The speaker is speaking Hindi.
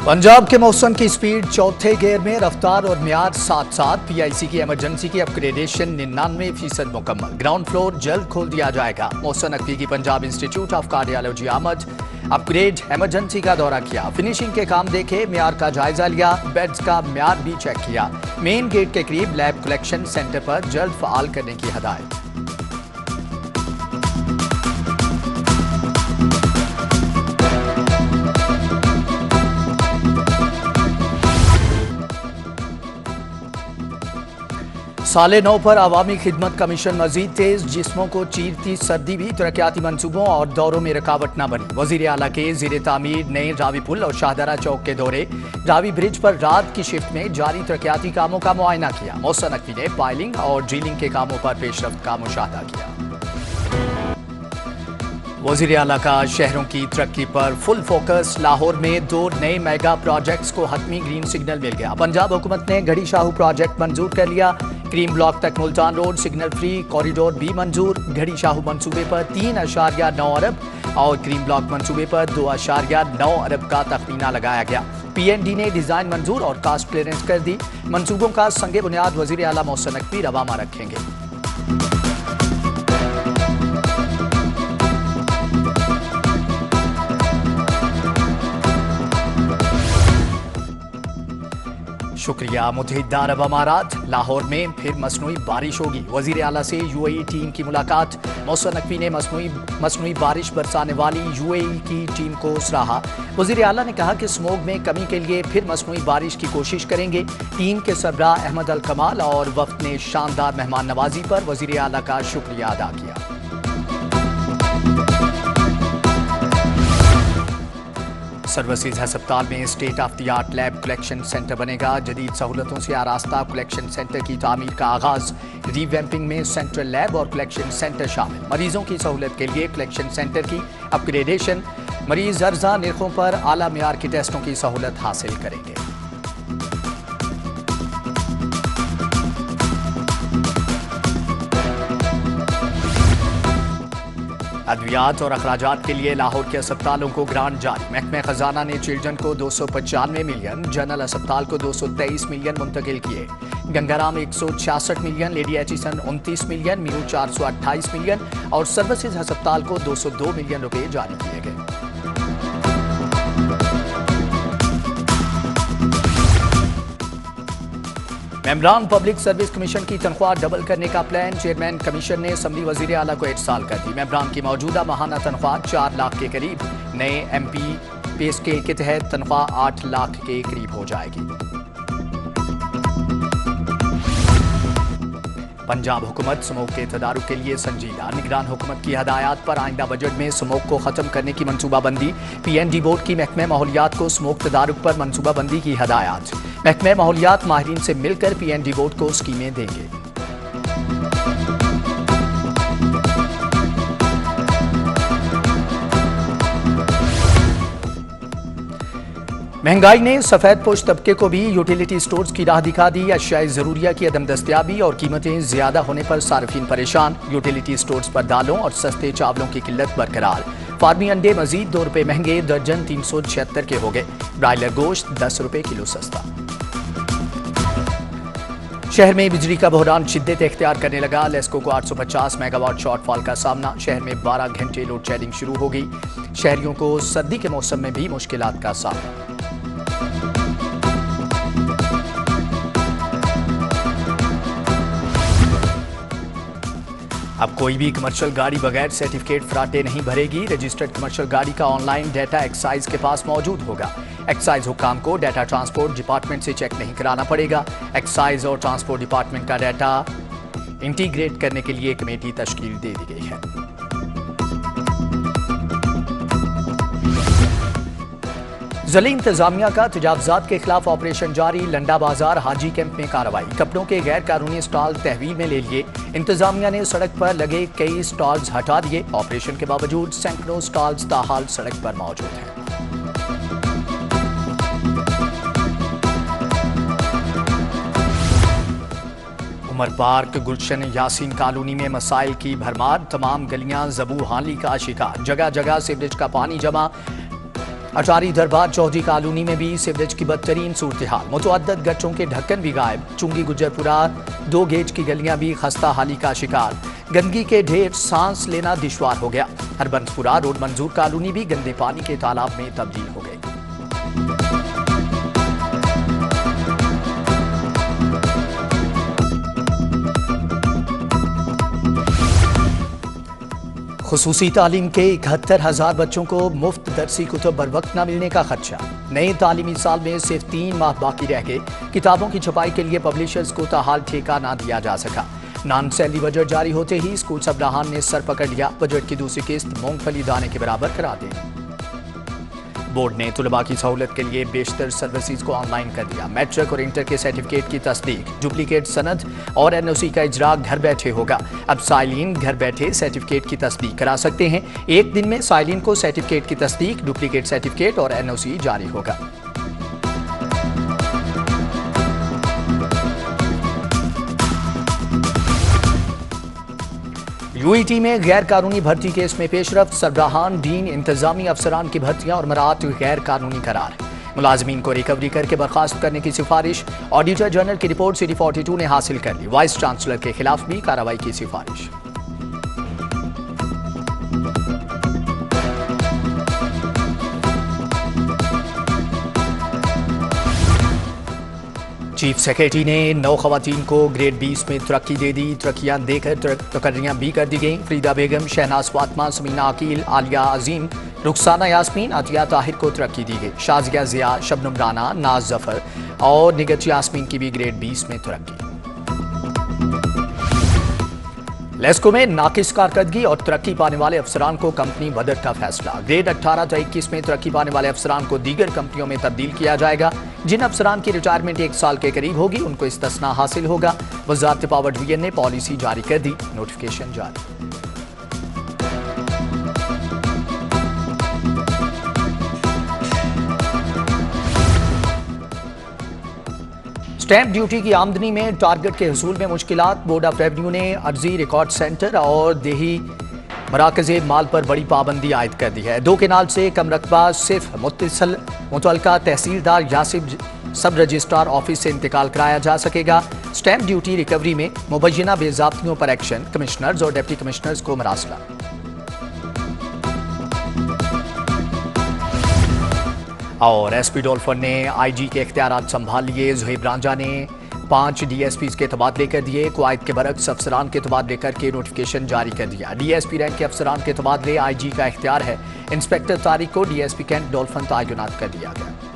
पंजाब के मौसम की स्पीड चौथे गियर में, रफ्तार और म्यार साथ साथ। पीआईसी की इमरजेंसी की अपग्रेडेशन 99% मुकम्मल। ग्राउंड फ्लोर जल्द खोल दिया जाएगा। मोहसिन नकवी की पंजाब इंस्टीट्यूट ऑफ कार्डियोलॉजी आमद अपग्रेड इमरजेंसी का दौरा किया। फिनिशिंग के काम देखे, म्यार का जायजा लिया, बेड्स का म्यार भी चेक किया। मेन गेट के करीब लैब कलेक्शन सेंटर पर जल्द फाल करने की हदायत। साले 9 पर अवामी खिदमत कमीशन मजीद तेज। जिस्मों को चीरती सर्दी भी तरक्याती मंसूबों और दौरों में रुकावट न बनी। वजीर आला के ज़ेरे तामीर नए रावी पुल और शाहदरा चौक के दौरे। रावी ब्रिज पर रात की शिफ्ट में जारी तरक्याती कामों का मुआयना किया। मोहसिन नकवी ने पाइलिंग और ड्रिलिंग के कामों पर पेशरफ्त का मुशाहदा किया। वजीर आला का शहरों की तरक्की पर फुल फोकस। लाहौर में 2 नए मेगा प्रोजेक्ट्स को हतमी ग्रीन सिग्नल मिल गया। पंजाब हुकूमत ने घड़ी शाहू प्रोजेक्ट मंजूर कर लिया। क्रीम ब्लॉक तक Multan road signal free corridor भी मंजूर। घड़ी शाहू मंसूबे पर 3.9 अरब और क्रीम ब्लॉक मंसूबे पर 2.9 अरब का तखमीना लगाया गया। पीएनडी ने डिजाइन मंजूर और कास्ट क्लियरेंस कर दी। मंसूबों का संगे बुनियाद वजीर आला मोहसिन नकवी रवामा रखेंगे। शुक्रिया। मुत्तहिदा अरब अमारात लाहौर में फिर मसनूई बारिश होगी। वजीर आला से यूएई टीम की मुलाकात। मोहसिन नकवी ने मसनूई बारिश बरसाने वाली यूएई की टीम को सराहा। वजीर आला ने कहा कि स्मोग में कमी के लिए फिर मसनूई बारिश की कोशिश करेंगे। टीम के सरबराह अहमद अल कमाल और वफ्द ने शानदार मेहमान नवाजी पर वजीर आला का शुक्रिया अदा किया। सर्विसेज अस्पताल में state of the art lab collection centre बनेगा। जदीद सहूलतों से आरास्ता कलेक्शन सेंटर की तामीर का आगाज। रीवैम्पिंग में सेंट्रल लैब और कलेक्शन सेंटर शामिल। मरीजों की सहूलत के लिए कलेक्शन सेंटर की अपग्रेडेशन। मरीज अर्जा निर्खों पर आला मियार के टेस्टों की सहूलत हासिल करेंगे। अद्वियात और अखराजात के लिए लाहौर के अस्पतालों को ग्रांट जारी। महकमे खजाना ने चिल्ड्रन को 295 मिलियन, जनरल अस्पताल को 223 मिलियन मुंतकिल किए। Gangaram 166 million, Lady Aitchison 29 million, मीरू 428 मिलियन और सर्विसेज अस्पताल को 202 मिलियन रुपए जारी किए गए। मेंबरान पब्लिक सर्विस कमीशन की तनख्वाह डबल करने का प्लान। चेयरमैन कमीशन ने असम्बली वजीर आला को इरसाल कर दी। मेंबरान की मौजूदा माहाना तनख्वाह 4 लाख के करीब। नए एमपी पे स्केल के तहत तनख्वाह 8 लाख के करीब हो जाएगी। पंजाब हुकूमत स्मोक के तदारुक के लिए संजीदा। निगरान हुकूमत की हदायत पर आइंदा बजट में स्मोक को खत्म करने की मनसूबाबंदी। पीएनडी बोर्ड की महकमे माहौलियात को स्मोक तदारुक पर मनसूबाबंदी की हदायत। महकमे माहौलियात माहिरीन से मिलकर पीएनडी बोर्ड को स्कीमें देंगे। महंगाई ने सफेद पोश तबके को भी यूटिलिटी स्टोर्स की राह दिखा दी। अशियाए जरूरिया की अदम दस्तयाबी और कीमतें ज्यादा होने पर सार्फिन परेशान। यूटिलिटी स्टोर्स पर दालों और सस्ते चावलों की किल्लत बरकरार। फार्मी अंडे मजीद 2 रुपए महंगे, दर्जन 376 के हो गए। ब्रायलर गोश्त 10 रुपए किलो सस्ता। शहर में बिजली का बहरान शिद्दत इख्तियार करने लगा। लेस्को को 850 मेगावाट शॉर्टफॉल का सामना। शहर में 12 घंटे लोड शेडिंग शुरू हो गई। शहरियों को सर्दी के मौसम में भी मुश्किलात का सामना। अब कोई भी कमर्शियल गाड़ी बगैर सर्टिफिकेट फराटे नहीं भरेगी। रजिस्टर्ड कमर्शियल गाड़ी का ऑनलाइन डाटा एक्साइज के पास मौजूद होगा। एक्साइज हुक्काम को डाटा ट्रांसपोर्ट डिपार्टमेंट से चेक नहीं कराना पड़ेगा। एक्साइज और ट्रांसपोर्ट डिपार्टमेंट का डाटा इंटीग्रेट करने के लिए कमेटी तश्कील दे दी गई है। ज़िली इंतजामिया का तजावुज़ात के खिलाफ ऑपरेशन जारी। लंडा बाजार हाजी कैंप में कार्रवाई। कपड़ों के गैर कानूनी स्टॉल तहवील में ले लिए। इंतजामिया ने सड़क पर लगे कई स्टॉल्स हटा दिए। ऑपरेशन के बावजूद सैकड़ों स्टॉल्स ताहाल सड़क पर मौजूद हैं। उमर पार्क गुलशन यासीन कॉलोनी में मसाइल की भरमार। तमाम गलियां जबू हाली का शिकार। जगह जगह सीवरेज का पानी जमा। अटारी दरबार चौधरी कॉलोनी में भी सीवरेज की बदतरीन सूरत हाल। मुतअद्दिद गच्चों के ढक्कन भी गायब। चुंगी गुजरपुरा 2 गेज की गलियां भी खस्ता हाली का शिकार। गंदगी के ढेर, सांस लेना दुश्वार हो गया। हरबंसपुरा रोड मंजूर कॉलोनी भी गंदे पानी के तालाब में तब्दील हो गई। खुसूसी तालीम के 71,000 बच्चों को मुफ्त दरसी कुतुब बर वक्त न मिलने का खदशा। नए तालीमी साल में सिर्फ 3 माह बाकी रह गए। किताबों की छपाई के लिए पब्लिशर्स को ताहाल ठेका ना दिया जा सका। नॉन सैलरी बजट जारी होते ही स्कूल सबराहान ने सर पकड़ लिया। बजट की दूसरी किस्त मूंगफली दाने के बराबर करा दी। बोर्ड ने तुलबा की सहूलत के लिए बेशतर सर्विसेज को ऑनलाइन कर दिया। मैट्रिक और इंटर के सर्टिफिकेट की तस्दीक, डुप्लीकेट सनद और एनओसी का इजरा घर बैठे होगा। अब साइलिन घर बैठे सर्टिफिकेट की तस्दीक करा सकते हैं। एक दिन में साइलिन को सर्टिफिकेट की तस्दीक, डुप्लीकेट सर्टिफिकेट और एनओसी जारी होगा। यूईटी में गैर कानूनी भर्ती केस में पेशरफ। सरबराहान, डीन, इंतजामी अफसरान की भर्तियां और मरात गैर कानूनी करार। मुलाजमीन को रिकवरी करके बर्खास्त करने की सिफारिश। ऑडिटर जनरल की रिपोर्ट सिटी 42 ने हासिल कर ली। वाइस चांसलर के खिलाफ भी कार्रवाई की सिफारिश। चीफ सेक्रेटरी ने 9 खवातीन को ग्रेड 20 में तरक्की दे दी। तरक्कियां देकर तकर्रियां भी कर दी गई। फरीदा बेगम, शहनाज फातिमा, समीना अकील, आलिया अजीम, रुखसाना यास्मीन, अतिया ताहिर को तरक्की दी गई। शाजिया जिया, शबनम राना, नाज जफर और निगत यास्मीन की भी ग्रेड 20 में तरक्की। लेस्को में नाकिस कारकर्दगी और तरक्की पाने वाले अफसरान को कंपनी बदर का फैसला। ग्रेड 18 से 21 में तरक्की पाने वाले अफसरान को दीगर कंपनियों में तब्दील किया जाएगा। जिन अफसरान की रिटायरमेंट 1 साल के करीब होगी उनको इस्तिस्ना हासिल होगा। वजारत पावर डिवीजन ने पॉलिसी जारी कर दी। नोटिफिकेशन जारी। स्टैंप ड्यूटी की आमदनी में टारगेट के हसूल में मुश्किलात। बोर्ड ऑफ रेवेन्यू ने अर्जी रिकॉर्ड सेंटर और देही मराकज़े माल पर बड़ी पाबंदी आयद कर दी है। 2 केनाल से कम रकबा सिर्फ मुतल्लिका तहसीलदार या सब रजिस्ट्रार ऑफिस से इंतकाल कराया जा सकेगा। स्टैंप ड्यूटी रिकवरी में मुबैना बेज़ाब्तियों पर एक्शन। कमिश्नर्स और डिप्टी कमिश्नर्स को मरासला। और एसपी डोलफन ने आईजी के इख्तियारात संभाल लिए। ज़ुहैब रांझा ने 5 डीएसपी के तबादले कर दिए। कुवैत के बरक्स अफसरान के तबादले करके नोटिफिकेशन जारी कर दिया। डीएसपी रैंक के अफसरान के तबादले आईजी का इख्तियार है। इंस्पेक्टर तारिक को डीएसपी कैंट डोलफन तैनात कर दिया गया।